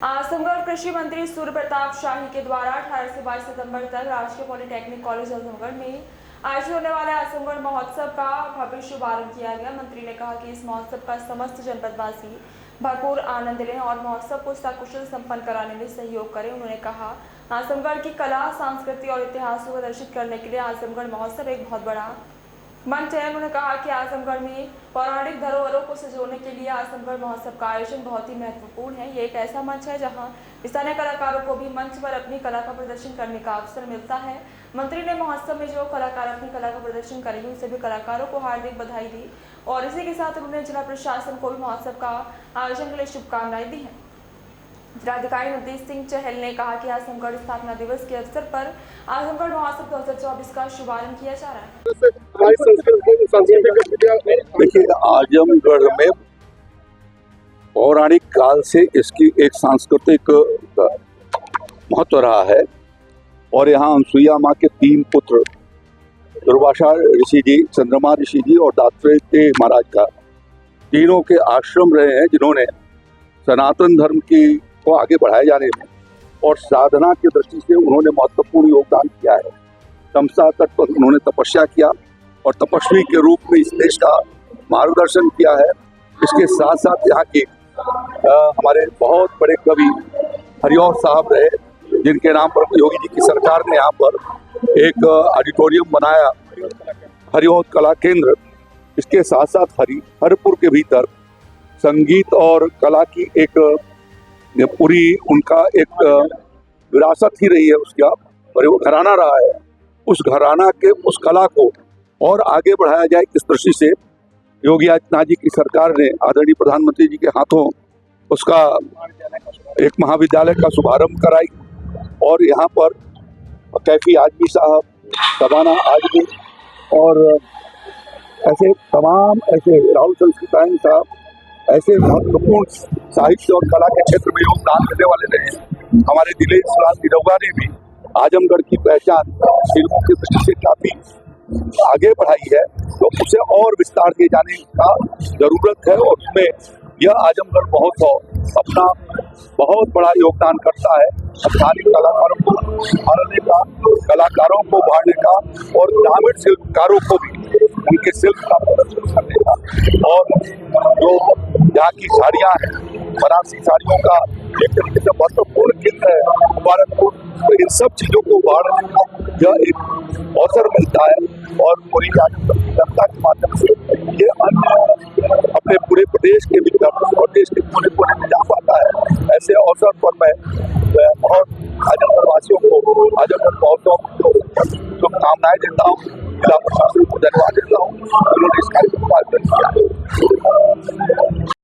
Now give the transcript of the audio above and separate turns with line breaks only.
आजमगढ़ कृषि मंत्री सूर्य प्रताप शाही के द्वारा 18 से 22 सितंबर तक राजकीय पॉलिटेक्निक कॉलेज आजमगढ़ में आयोजित होने वाले आजमगढ़ महोत्सव का भव्य शुभारंभ किया गया। मंत्री ने कहा कि इस महोत्सव का समस्त जनपदवासी भरपूर आनंद लें और महोत्सव को सकुशल संपन्न कराने में सहयोग करें। उन्होंने कहा, आजमगढ़ की कला, संस्कृति और इतिहास को प्रदर्शित करने के लिए आजमगढ़ महोत्सव एक बहुत बड़ा मंच है। उन्होंने कहा कि आजमगढ़ में पौराणिक धरोहरों को संजोने के लिए आजमगढ़ महोत्सव का आयोजन बहुत ही महत्वपूर्ण है। ये एक ऐसा मंच है जहां स्थानीय कलाकारों को भी मंच पर अपनी कला का प्रदर्शन करने का अवसर मिलता है। मंत्री ने महोत्सव में जो कलाकार अपनी कला का प्रदर्शन करेंगे उन सभी कलाकारों को हार्दिक बधाई दी और इसी के साथ उन्होंने जिला प्रशासन को भी महोत्सव का आयोजन के लिए शुभकामनाएं दी हैं। जिलाधिकारी नवदीप सिंह चहल ने कहा कि आजमगढ़ स्थापना दिवस के अवसर पर आजमगढ़ महोत्सव 2024 का शुभारंभ किया जा रहा है।
देखिए, आजमगढ़ में पौराणिक काल से इसकी एक सांस्कृतिक महत्व रहा है और यहाँ अनसुईया माँ के 3 पुत्र दुर्वासा ऋषि जी, चंद्रमा ऋषि जी और दात्रेय महाराज का तीनों के आश्रम रहे हैं, जिन्होंने सनातन धर्म की को आगे बढ़ाए जाने में और साधना की दृष्टि से उन्होंने महत्वपूर्ण योगदान किया है। तमसा तट पर उन्होंने तपस्या किया और तपस्वी के रूप में इस देश का मार्गदर्शन किया है। इसके साथ साथ यहाँ के हमारे बहुत बड़े कवि हरिऔध साहब रहे, जिनके नाम पर योगी जी की सरकार ने यहाँ पर एक ऑडिटोरियम बनाया, हरिऔध कला केंद्र। इसके साथ साथ हरिपुर के भीतर संगीत और कला की एक पूरी उनका एक विरासत ही रही है, उसका और वो घराना रहा है। उस घराना के उस कला को और आगे बढ़ाया जाए, इस दृष्टि से योगी आदित्यनाथ जी की सरकार ने आदरणीय प्रधानमंत्री जी के हाथों उसका एक महाविद्यालय का शुभारंभ कराई और यहाँ पर कैफी आजमी साहब, शबाना आजमी और ऐसे तमाम ऐसे राहुल संस्कृतायन साहब ऐसे महत्वपूर्ण साहित्य और कला के क्षेत्र में योगदान देने वाले रहे। हमारे दिलेश लाल निरहुआ ने भी आजमगढ़ की पहचान फिल्मों की दृष्टि से काफी आगे बढ़ाई है, तो उसे और विस्तार दिए जाने का जरूरत है और उसमें यह आजमगढ़ महोत्सव अपना बहुत बड़ा योगदान करता है। स्थानीय कलाकारों को बढ़ाने का, कलाकारों को बढ़ाने का और ग्रामीण शिल्पकारों को भी उनके शिल्प का प्रदर्शन करने का और जो यहाँ की साड़ियाँ हैं, बनारसी साड़ियों का एक तरीके से महत्वपूर्ण केंद्र है मुबारकपुर, तो इन सब चीजों को बढ़ाने का यह एक अवसर मिलता है और पूरी आजमगढ़ की जनता के माध्यम से ये अन्य अपने पूरे प्रदेश के भीतर और देश के कोने कोने में जा पाता है। ऐसे अवसर पर मैं बहुत आजमगढ़ वासियों को आजमगढ़ महोत्सव को शुभकामनाएं देता हूँ, जिला प्रशासन को धन्यवाद देता हूँ, उन्होंने इस कार्यक्रम का आयोजन किया।